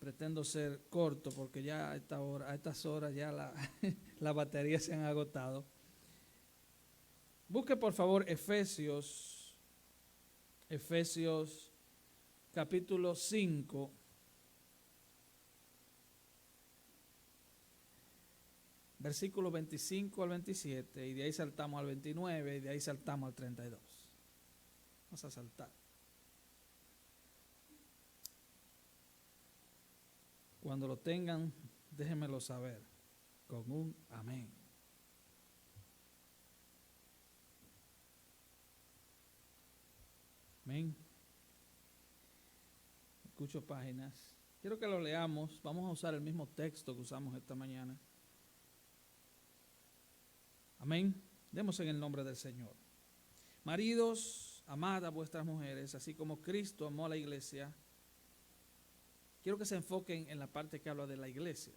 pretendo ser corto porque ya a estas horas ya las baterías se han agotado. Busque por favor Efesios capítulo 5. Versículos 25 al 27, y de ahí saltamos al 29, y de ahí saltamos al 32. Vamos a saltar. Cuando lo tengan, déjenmelo saber con un amén. Amén. Escucho páginas. Quiero que lo leamos. Vamos a usar el mismo texto que usamos esta mañana. Amén. Demos en el nombre del Señor. Maridos, amad a vuestras mujeres, así como Cristo amó a la iglesia. Quiero que se enfoquen en la parte que habla de la iglesia.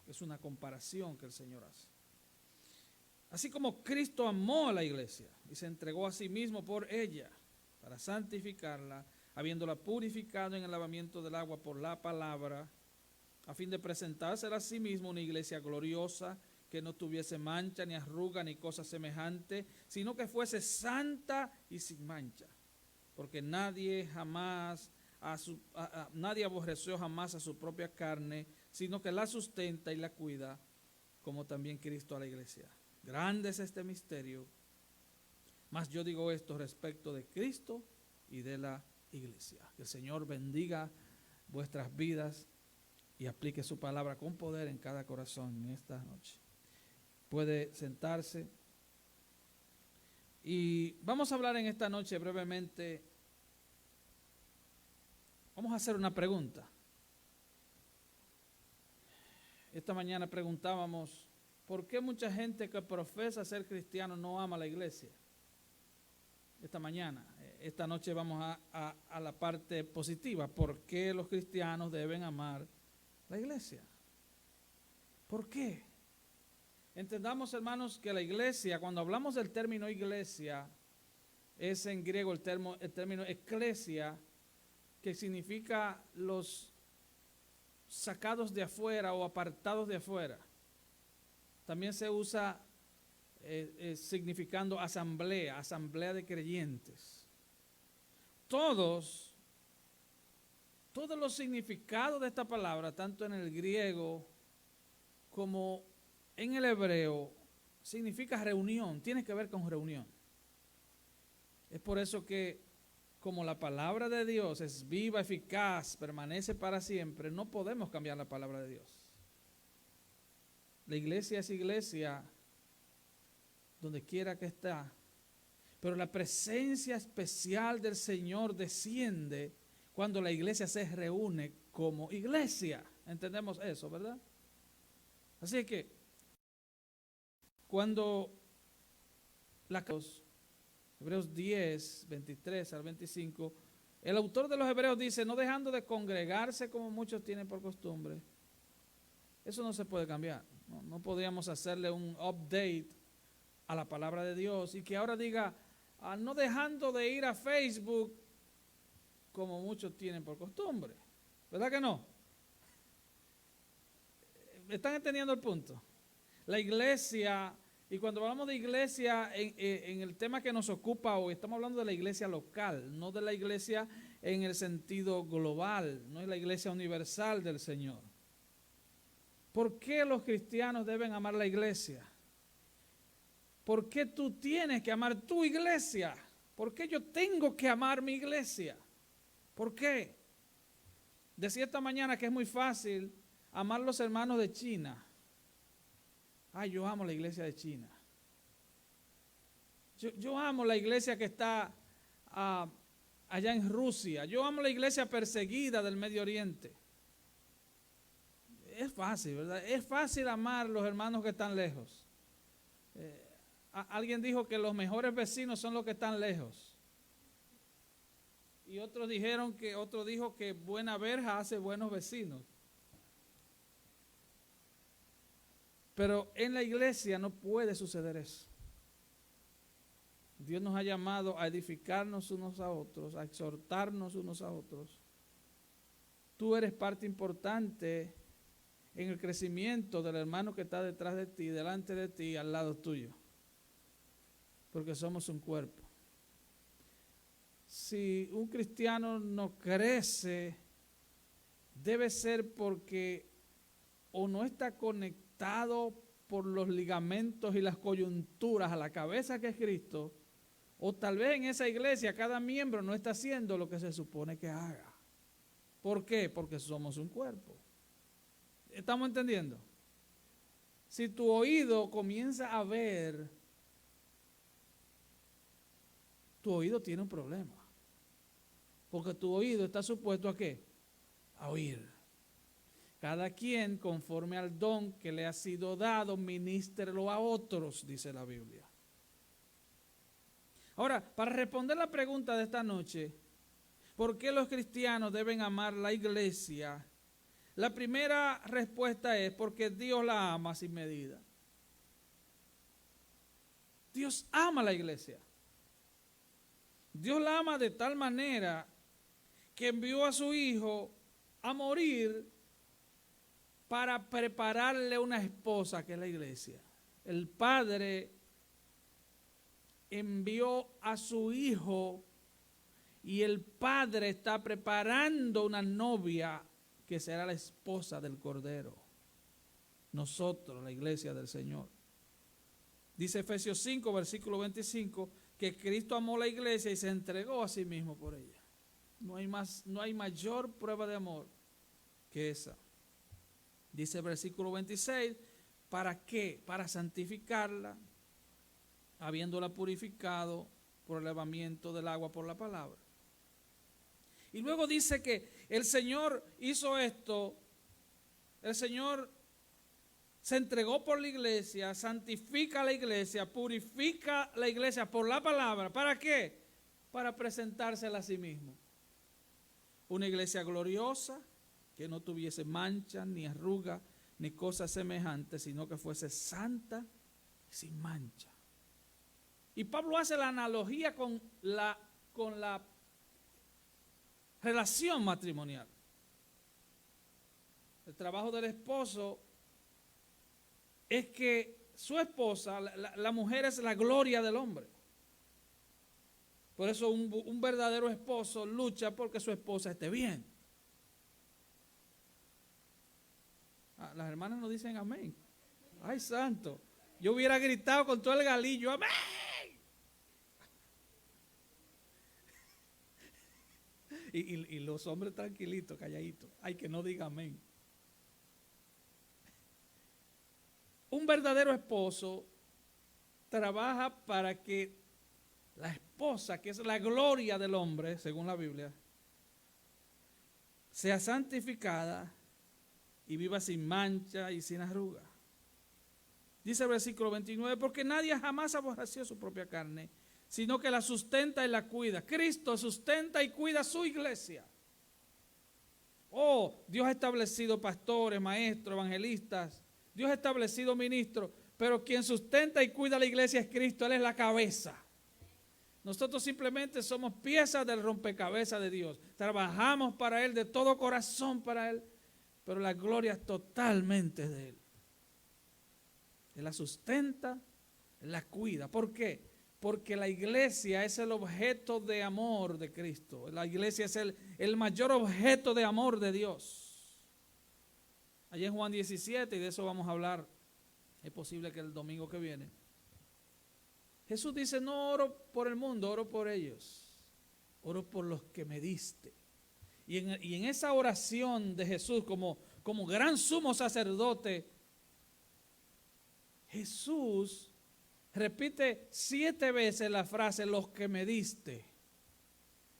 Es una comparación que el Señor hace. Así como Cristo amó a la iglesia y se entregó a sí mismo por ella, para santificarla, habiéndola purificado en el lavamiento del agua por la palabra, a fin de presentársela a sí mismo una iglesia gloriosa, que no tuviese mancha, ni arruga, ni cosa semejante, sino que fuese santa y sin mancha. Porque nadie aborreció jamás a su propia carne, sino que la sustenta y la cuida, como también Cristo a la iglesia. Grande es este misterio, mas yo digo esto respecto de Cristo y de la iglesia. Que el Señor bendiga vuestras vidas y aplique su palabra con poder en cada corazón en esta noche. Puede sentarse. Y vamos a hablar en esta noche brevemente. Vamos a hacer una pregunta. Esta mañana preguntábamos, ¿por qué mucha gente que profesa ser cristiano no ama a la iglesia? Esta noche vamos a la parte positiva. ¿Por qué los cristianos deben amar la iglesia? ¿Por qué? Entendamos, hermanos, que la iglesia, cuando hablamos del término iglesia, es en griego el término eclesia, que significa los sacados de afuera o apartados de afuera. También se usa significando asamblea de creyentes. Todos los significados de esta palabra, tanto en el griego como en el hebreo, significa reunión, tiene que ver con reunión. Es por eso que, como la palabra de Dios es viva, eficaz, permanece para siempre, no podemos cambiar la palabra de Dios. La iglesia es iglesia donde quiera que está, pero la presencia especial del Señor desciende cuando la iglesia se reúne como iglesia. Entendemos eso, ¿verdad? Así que cuando Hebreos 10, 23 al 25, el autor de los Hebreos dice, no dejando de congregarse como muchos tienen por costumbre. Eso no se puede cambiar. No podríamos hacerle un update a la palabra de Dios y que ahora diga, no dejando de ir a Facebook como muchos tienen por costumbre. ¿Verdad que no? ¿Están entendiendo el punto? La iglesia, y cuando hablamos de iglesia en el tema que nos ocupa hoy, estamos hablando de la iglesia local, no de la iglesia en el sentido global, no es la iglesia universal del Señor. ¿Por qué los cristianos deben amar la iglesia? ¿Por qué tú tienes que amar tu iglesia? ¿Por qué yo tengo que amar mi iglesia? ¿Por qué? Decía esta mañana que es muy fácil amar los hermanos de China. Yo amo la iglesia de China. Yo amo la iglesia que está allá en Rusia. Yo amo la iglesia perseguida del Medio Oriente. Es fácil, ¿verdad? Es fácil amar los hermanos que están lejos. Alguien dijo que los mejores vecinos son los que están lejos. Y otro dijo que buena verja hace buenos vecinos. Pero en la iglesia no puede suceder eso. Dios nos ha llamado a edificarnos unos a otros, a exhortarnos unos a otros. tú eres parte importante en el crecimiento del hermano que está detrás de ti, delante de ti, al lado tuyo. Porque somos un cuerpo. Si un cristiano no crece, debe ser porque o no está conectado por los ligamentos y las coyunturas a la cabeza que es Cristo, o tal vez en esa iglesia cada miembro no está haciendo lo que se supone que haga. ¿Por qué? Porque somos un cuerpo. ¿Estamos entendiendo? Si tu oído comienza a ver, tu oído tiene un problema. Porque tu oído está supuesto ¿a qué? A oír. Cada quien, conforme al don que le ha sido dado, ministrelo a otros, dice la Biblia. Ahora, para responder la pregunta de esta noche, ¿por qué los cristianos deben amar la iglesia? La primera respuesta es porque Dios la ama sin medida. Dios ama la iglesia. Dios la ama de tal manera que envió a su Hijo a morir para prepararle una esposa, que es la iglesia. El Padre envió a su Hijo y el Padre está preparando una novia que será la esposa del Cordero. Nosotros, la iglesia del Señor. Dice Efesios 5, versículo 25, que Cristo amó la iglesia y se entregó a sí mismo por ella. No hay mayor prueba de amor que esa. Dice el versículo 26, ¿para qué? Para santificarla, habiéndola purificado por el lavamiento del agua por la palabra. Y luego dice que el Señor hizo esto, el Señor se entregó por la iglesia, santifica la iglesia, purifica la iglesia por la palabra. ¿Para qué? Para presentársela a sí mismo. Una iglesia gloriosa, que no tuviese mancha, ni arruga, ni cosas semejantes, sino que fuese santa y sin mancha. Y Pablo hace la analogía con la relación matrimonial. El trabajo del esposo es que su esposa, la mujer es la gloria del hombre. Por eso un verdadero esposo lucha porque su esposa esté bien. Las hermanas no dicen amén. Ay, santo. Yo hubiera gritado con todo el galillo, amén. Y los hombres tranquilitos, calladitos. Ay, que no diga amén. Un verdadero esposo trabaja para que la esposa, que es la gloria del hombre, según la Biblia, sea santificada y viva sin mancha y sin arruga. Dice el versículo 29, porque nadie jamás aborreció su propia carne, sino que la sustenta y la cuida. Cristo sustenta y cuida su iglesia. Oh, Dios ha establecido pastores, maestros, evangelistas. Dios ha establecido ministros, pero quien sustenta y cuida la iglesia es Cristo. Él es la cabeza. Nosotros simplemente somos piezas del rompecabezas de Dios. Trabajamos para Él, de todo corazón para Él, pero la gloria es totalmente de Él. Él la sustenta, Él la cuida. ¿Por qué? Porque la iglesia es el objeto de amor de Cristo. La iglesia es el mayor objeto de amor de Dios. Allí en Juan 17, y de eso vamos a hablar, es posible que el domingo que viene. Jesús dice, no oro por el mundo, oro por ellos. Oro por los que me diste. Y en esa oración de Jesús como gran sumo sacerdote, Jesús repite 7 veces la frase, los que me diste,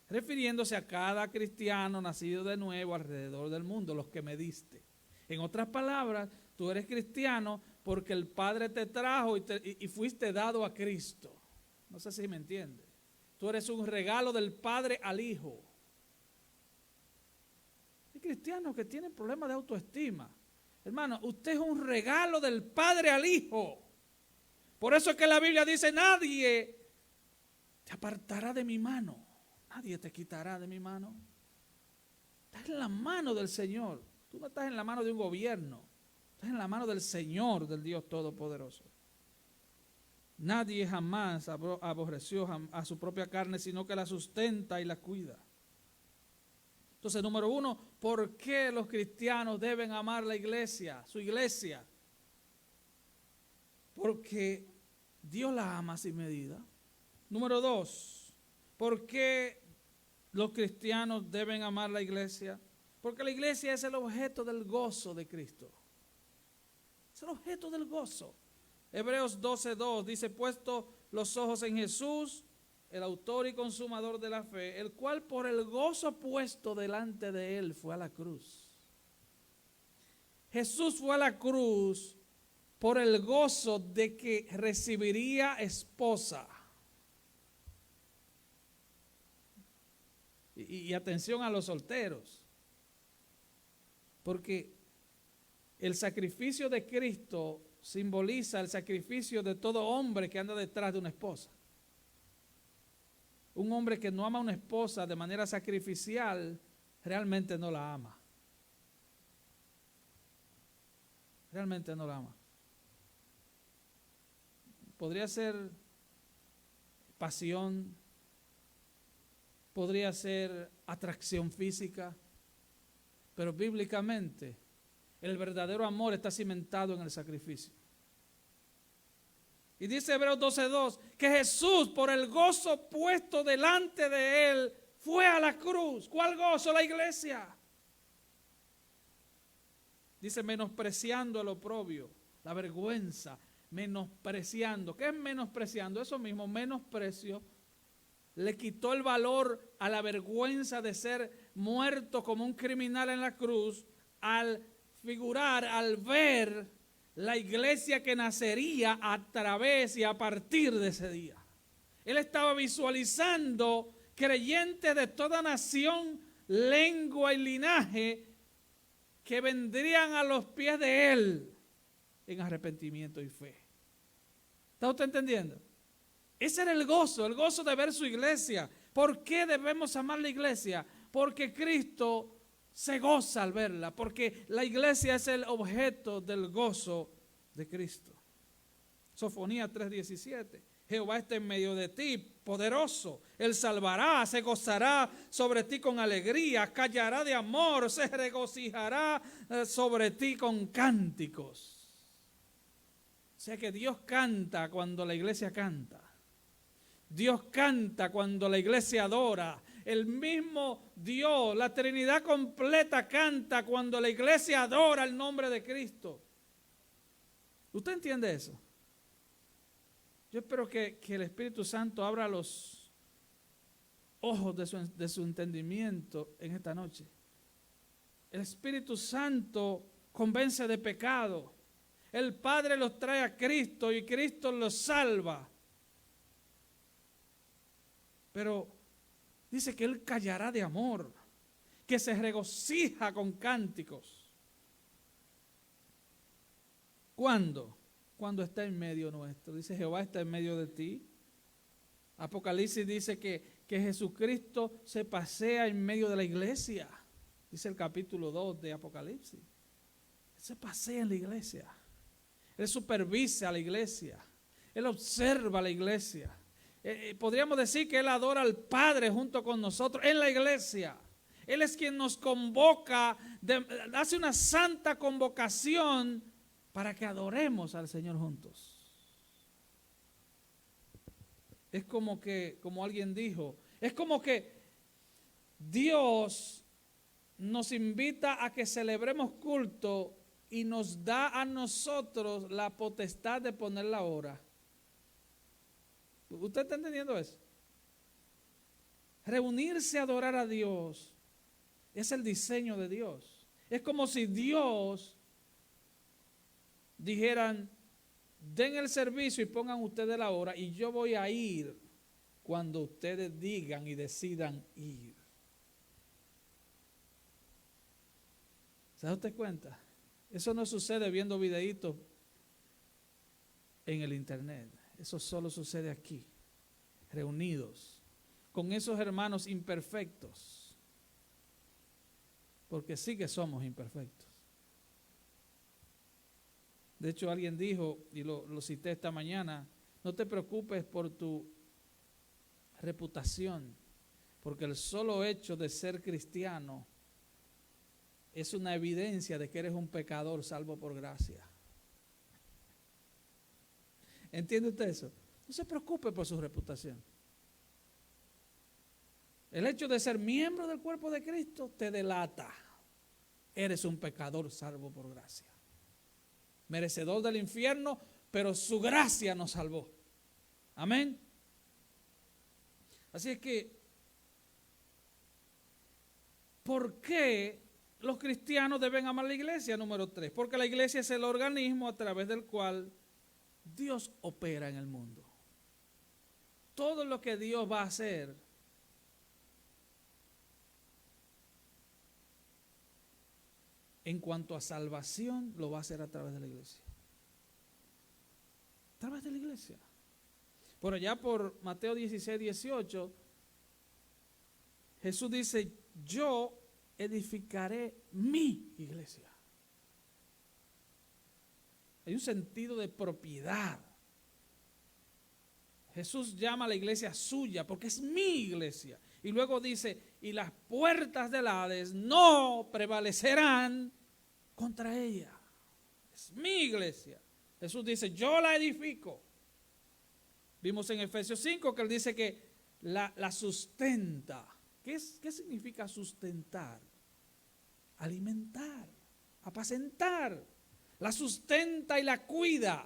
refiriéndose a cada cristiano nacido de nuevo alrededor del mundo, los que me diste. En otras palabras, tú eres cristiano porque el Padre te trajo y fuiste dado a Cristo. No sé si me entiende. Tú eres un regalo del Padre al Hijo. Hay cristianos que tienen problemas de autoestima. Hermano, usted es un regalo del Padre al Hijo. Por eso es que la Biblia dice, nadie te apartará de mi mano. Nadie te quitará de mi mano. Estás en la mano del Señor. Tú no estás en la mano de un gobierno. Estás en la mano del Señor, del Dios Todopoderoso. Nadie jamás aborreció a su propia carne, sino que la sustenta y la cuida. Entonces, número uno, ¿por qué los cristianos deben amar la iglesia, su iglesia? Porque Dios la ama sin medida. Número dos, ¿por qué los cristianos deben amar la iglesia? Porque la iglesia es el objeto del gozo de Cristo. Es el objeto del gozo. Hebreos 12:2 dice, puesto los ojos en Jesús, el autor y consumador de la fe, el cual por el gozo puesto delante de él fue a la cruz. Jesús fue a la cruz por el gozo de que recibiría esposa. Y atención a los solteros, porque el sacrificio de Cristo simboliza el sacrificio de todo hombre que anda detrás de una esposa. Un hombre que no ama a una esposa de manera sacrificial, realmente no la ama. Realmente no la ama. Podría ser pasión, podría ser atracción física, pero bíblicamente el verdadero amor está cimentado en el sacrificio. Y dice Hebreos 12:2 que Jesús, por el gozo puesto delante de él, fue a la cruz. ¿Cuál gozo? La iglesia. Dice, menospreciando el oprobio, la vergüenza, menospreciando. ¿Qué es menospreciando? Eso mismo, menosprecio. Le quitó el valor a la vergüenza de ser muerto como un criminal en la cruz al figurar, al ver la iglesia que nacería a través y a partir de ese día. Él estaba visualizando creyentes de toda nación, lengua y linaje que vendrían a los pies de él en arrepentimiento y fe. ¿Está usted entendiendo? Ese era el gozo de ver su iglesia. ¿Por qué debemos amar la iglesia? Porque Cristo se goza al verla, porque la iglesia es el objeto del gozo de Cristo. Sofonías 3:17. Jehová está en medio de ti, poderoso. Él salvará, se gozará sobre ti con alegría, callará de amor, se regocijará sobre ti con cánticos. O sea que Dios canta cuando la iglesia canta. Dios canta cuando la iglesia adora. El mismo Dios, la Trinidad completa, canta cuando la iglesia adora el nombre de Cristo. ¿Usted entiende eso? Yo espero que el Espíritu Santo abra los ojos de su entendimiento en esta noche. El Espíritu Santo convence de pecado. El Padre los trae a Cristo y Cristo los salva. Pero dice que Él callará de amor, que se regocija con cánticos. ¿Cuándo? Cuando está en medio nuestro. Dice, Jehová está en medio de ti. Apocalipsis dice que Jesucristo se pasea en medio de la iglesia. Dice el capítulo 2 de Apocalipsis. Él se pasea en la iglesia. Él supervisa a la iglesia. Él observa a la iglesia. Podríamos decir que Él adora al Padre junto con nosotros en la iglesia. Él es quien nos convoca, hace una santa convocación para que adoremos al Señor juntos. Es como alguien dijo, es como que Dios nos invita a que celebremos culto y nos da a nosotros la potestad de poner la hora. ¿Usted está entendiendo eso? Reunirse a adorar a Dios es el diseño de Dios. Es como si Dios dijeran, den el servicio y pongan ustedes la hora y yo voy a ir cuando ustedes digan y decidan ir. ¿Se da usted cuenta? Eso no sucede viendo videitos en el internet. Eso solo sucede aquí, reunidos con esos hermanos imperfectos, porque sí que somos imperfectos. De hecho, alguien dijo, y lo cité esta mañana, no te preocupes por tu reputación, porque el solo hecho de ser cristiano es una evidencia de que eres un pecador salvo por gracia. ¿Entiende usted eso? No se preocupe por su reputación. El hecho de ser miembro del cuerpo de Cristo te delata. Eres un pecador salvo por gracia. Merecedor del infierno, pero su gracia nos salvó. Amén. Así es que, ¿por qué los cristianos deben amar la iglesia? Número 3, porque la iglesia es el organismo a través del cual Dios opera en el mundo. Todo lo que Dios va a hacer en cuanto a salvación, lo va a hacer a través de la iglesia. A través de la iglesia. Por allá por Mateo 16, 18, Jesús dice, yo edificaré mi iglesia. Hay un sentido de propiedad. Jesús llama a la iglesia suya porque es mi iglesia. Y luego dice, y las puertas del Hades no prevalecerán contra ella. Es mi iglesia. Jesús dice, yo la edifico. Vimos en Efesios 5 que él dice que la sustenta. ¿Qué significa sustentar? Alimentar, apacentar. La sustenta y la cuida.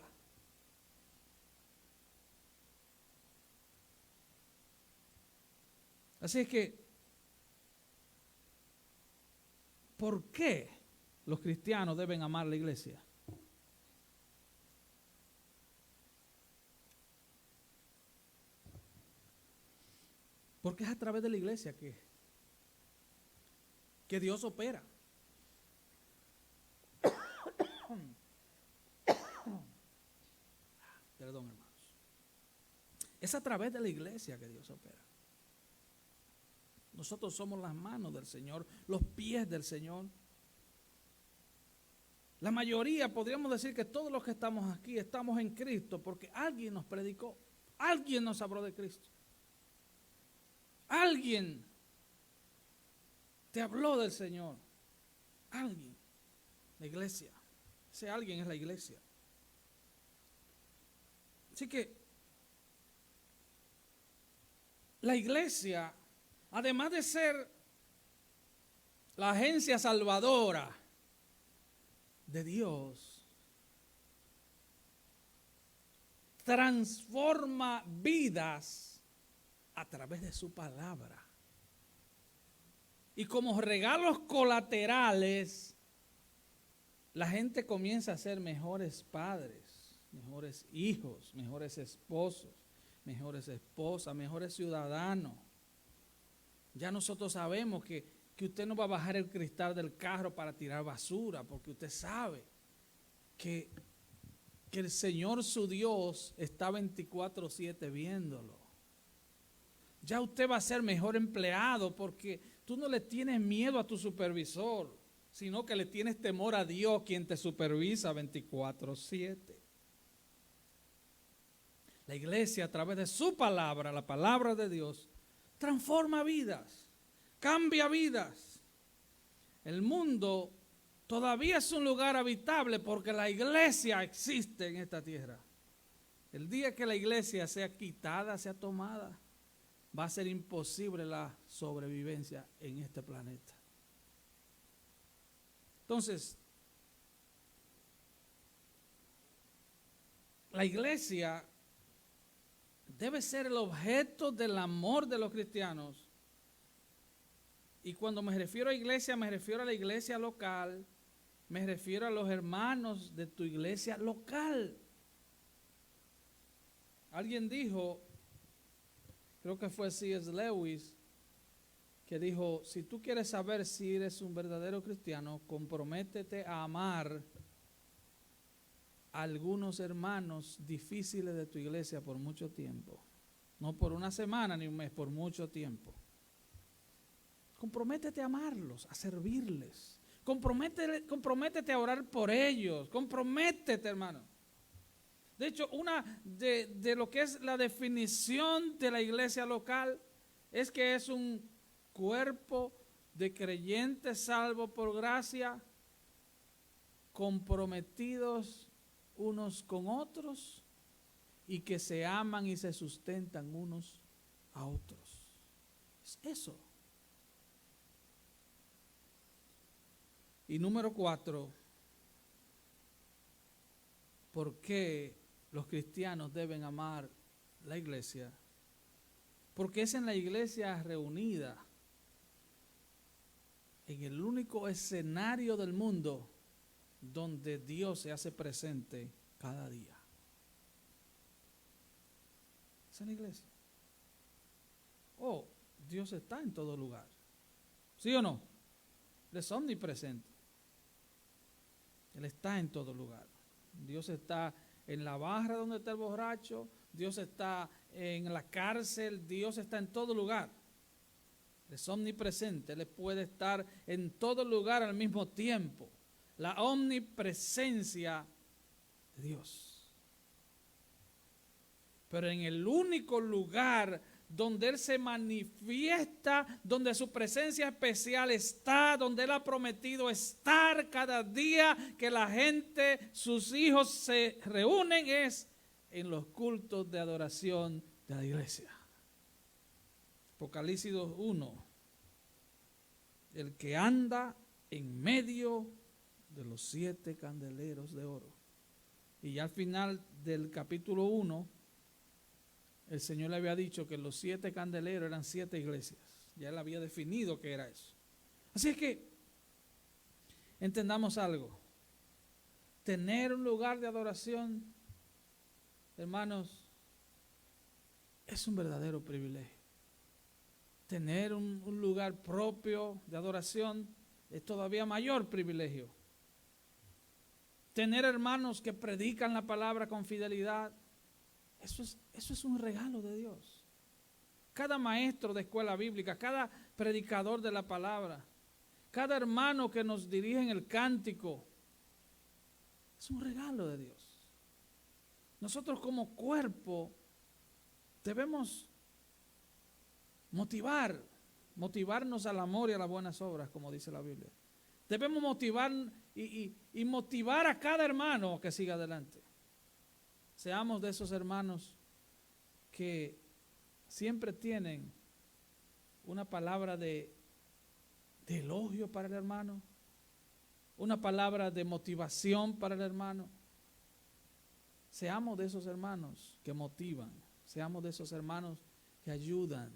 Así es que, ¿por qué los cristianos deben amar la iglesia? Porque es a través de la iglesia que Dios opera. Perdón, hermanos. Es a través de la iglesia que Dios opera. Nosotros somos las manos del Señor, los pies del Señor. La mayoría, podríamos decir que todos los que estamos aquí estamos en Cristo porque alguien nos predicó, alguien nos habló de Cristo. Alguien te habló del Señor. Alguien. La iglesia. Ese alguien es la iglesia. Así que la iglesia, además de ser la agencia salvadora de Dios, transforma vidas a través de su palabra. Y como regalos colaterales, la gente comienza a ser mejores padres, mejores hijos, mejores esposos, mejores esposas, mejores ciudadanos. Ya nosotros sabemos que usted no va a bajar el cristal del carro para tirar basura, porque usted sabe que el Señor su Dios está 24/7 viéndolo. Ya usted va a ser mejor empleado porque tú no le tienes miedo a tu supervisor, sino que le tienes temor a Dios, quien te supervisa 24/7. La iglesia, a través de su palabra, la palabra de Dios, transforma vidas, cambia vidas. El mundo todavía es un lugar habitable porque la iglesia existe en esta tierra. El día que la iglesia sea quitada, sea tomada, va a ser imposible la sobrevivencia en este planeta. Entonces, la iglesia debe ser el objeto del amor de los cristianos. Y cuando me refiero a iglesia, me refiero a la iglesia local, me refiero a los hermanos de tu iglesia local. Alguien dijo, creo que fue C.S. Lewis, que dijo, si tú quieres saber si eres un verdadero cristiano, comprométete a amar a algunos hermanos difíciles de tu iglesia por mucho tiempo. No por una semana ni un mes, por mucho tiempo. Comprométete a amarlos, a servirles. Comprométete a orar por ellos. Comprométete, hermano. De hecho, una de lo que es la definición de la iglesia local es que es un cuerpo de creyentes salvos por gracia, comprometidos unos con otros y que se aman y se sustentan unos a otros. Es eso. Y número 4, ¿por qué los cristianos deben amar la iglesia? Porque es en la iglesia reunida, en el único escenario del mundo donde Dios se hace presente cada día. Es en la iglesia. Oh, Dios está en todo lugar. ¿Sí o no? Él es omnipresente. Él está en todo lugar. Dios está en la barra donde está el borracho, Dios está en la cárcel, Dios está en todo lugar. Él es omnipresente, Él puede estar en todo lugar al mismo tiempo. La omnipresencia de Dios. Pero en el único lugar donde Él se manifiesta, donde su presencia especial está, donde Él ha prometido estar cada día que la gente, sus hijos se reúnen, es en los cultos de adoración de la iglesia. Apocalipsis 2:1. El que anda en medio de los 7 candeleros de oro. Y ya al final del capítulo 1, el Señor le había dicho que los 7 candeleros eran 7 iglesias. Ya Él había definido qué era eso. Así es que entendamos algo. Tener un lugar de adoración, hermanos, es un verdadero privilegio. Tener un lugar propio de adoración es todavía mayor privilegio. Tener hermanos que predican la palabra con fidelidad, eso es un regalo de Dios. Cada maestro de escuela bíblica, cada predicador de la palabra, cada hermano que nos dirige en el cántico, es un regalo de Dios. Nosotros como cuerpo debemos motivarnos al amor y a las buenas obras, como dice la Biblia. Debemos motivar y motivar a cada hermano que siga adelante. Seamos de esos hermanos que siempre tienen una palabra de elogio para el hermano, una palabra de motivación para el hermano. Seamos de esos hermanos que motivan, seamos de esos hermanos que ayudan,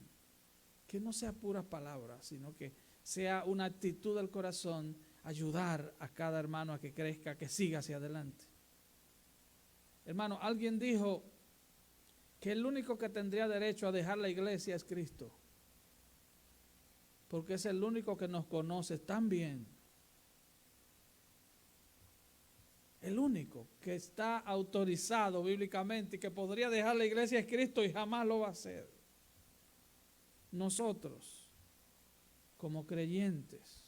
que no sea puras palabras, sino que sea una actitud del corazón, ayudar a cada hermano a que crezca, que siga hacia adelante. Hermano, alguien dijo que el único que tendría derecho a dejar la iglesia es Cristo, porque es el único que nos conoce tan bien. El único que está autorizado bíblicamente y que podría dejar la iglesia es Cristo y jamás lo va a hacer. Nosotros, como creyentes,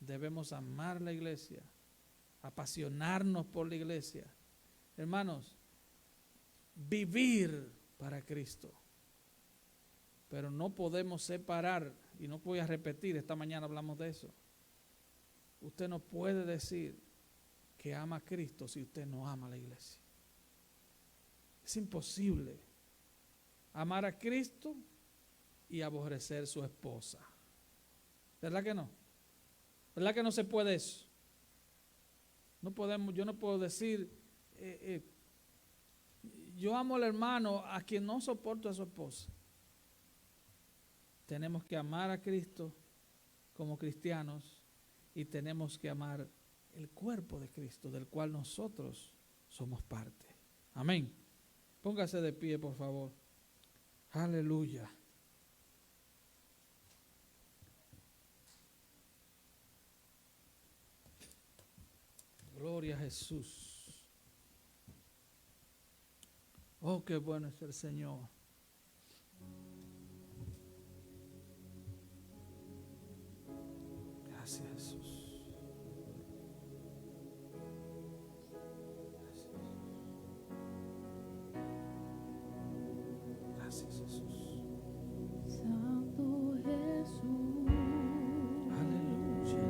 debemos amar la iglesia, apasionarnos por la iglesia. Hermanos, vivir para Cristo. Pero no podemos separar, y no voy a repetir, esta mañana hablamos de eso. Usted no puede decir que ama a Cristo si usted no ama a la iglesia. Es imposible amar a Cristo y aborrecer a su esposa. ¿Verdad que no? ¿Verdad que no se puede eso? No podemos, yo no puedo decir, yo amo al hermano a quien no soporto a su esposa. Tenemos que amar a Cristo como cristianos y tenemos que amar el cuerpo de Cristo, del cual nosotros somos parte. Amén. Póngase de pie, por favor. Aleluya. Gloria a Jesús. Oh, qué bueno es el Señor. Jesús. Santo Jesús. Aleluya.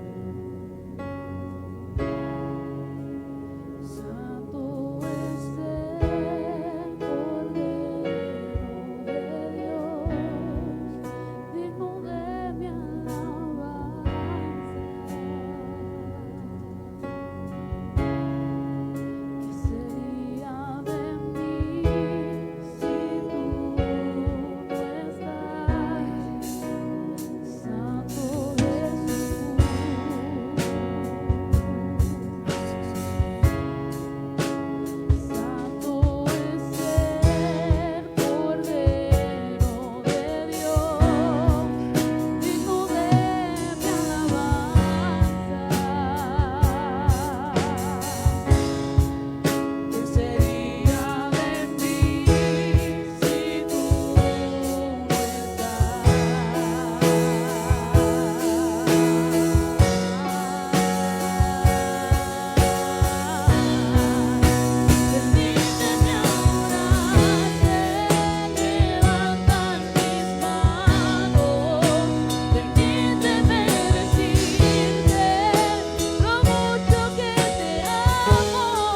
Santo es el Cordero de Dios, digno de mi alabanza. ¿Qué sería de mí si tú no estás? Santo Jesús. Santo es el Cordero de Dios, digno de mi alabanza. ¿Qué sería de mí si tú no estás? Permíteme adorarte, levantar mis manos, permíteme decirte lo mucho que te amo,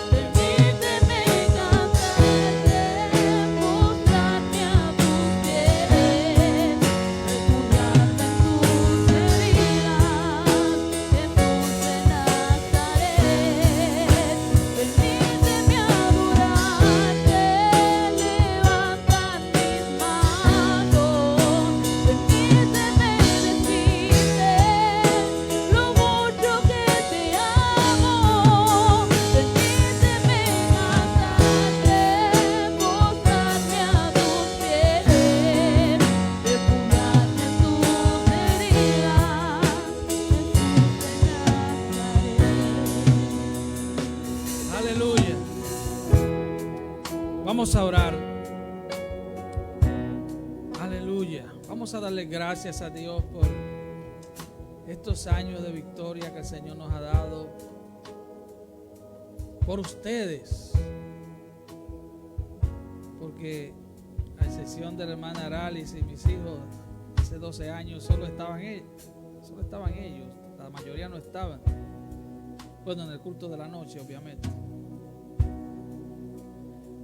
permíteme cantarte, mostrarme a tus pies, refugiarme en tus heridas, Jesús de Nazaret. Permíteme adorarte, levantar mis manos, permíteme decirte lo mucho que te amo, permíteme cantarte, mostrarme a tus pies, refugiarme en tus heridas, Jesús de Nazaret. Aleluya. Vamos a orar. Aleluya. Vamos a darle gracias a Dios por estos años de victoria que el Señor nos ha dado. Por ustedes. Porque a excepción de la hermana Aralis y mis hijos, hace 12 años solo estaban ellos. La mayoría no estaban. Bueno, en el culto de la noche, obviamente.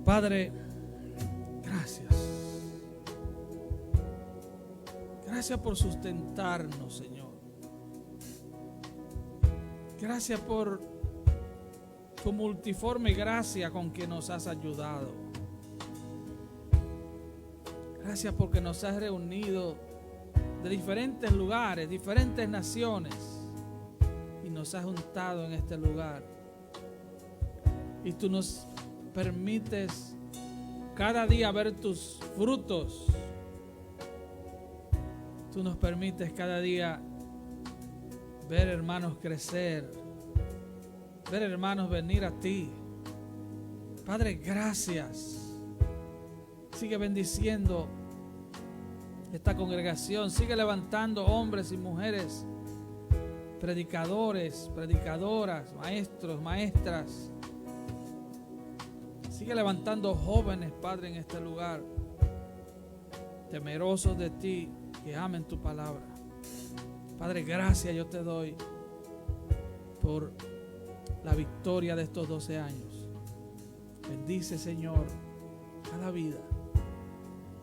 Padre, gracias. Gracias por sustentarnos, Señor. Gracias por tu multiforme gracia con que nos has ayudado. Gracias porque nos has reunido de diferentes lugares, diferentes naciones, y nos has juntado en este lugar. Y tú nos permites cada día ver tus frutos. Tú nos permites cada día ver hermanos crecer, ver hermanos venir a ti. Padre, gracias. Sigue bendiciendo esta congregación, sigue levantando hombres y mujeres, predicadores, predicadoras, maestros, maestras. Sigue levantando jóvenes, Padre, en este lugar, temerosos de ti, que amen tu palabra. Padre, gracias yo te doy por la victoria de estos 12 años. Bendice, Señor, cada vida.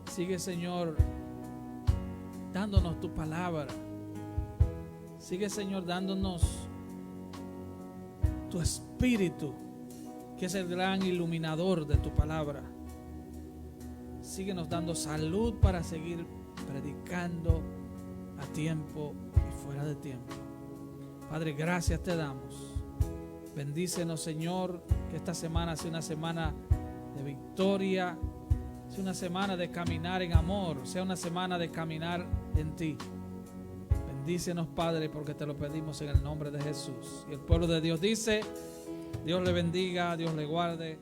Sigue, Señor, dándonos tu palabra. Sigue, Señor, dándonos tu espíritu, que es el gran iluminador de tu palabra. Síguenos dando salud para seguir predicando a tiempo y fuera de tiempo. Padre, gracias te damos. Bendícenos, Señor, que esta semana sea una semana de victoria, sea una semana de caminar en amor, sea una semana de caminar en ti. Bendícenos, Padre, porque te lo pedimos en el nombre de Jesús. Y el pueblo de Dios dice: Dios le bendiga, Dios le guarde.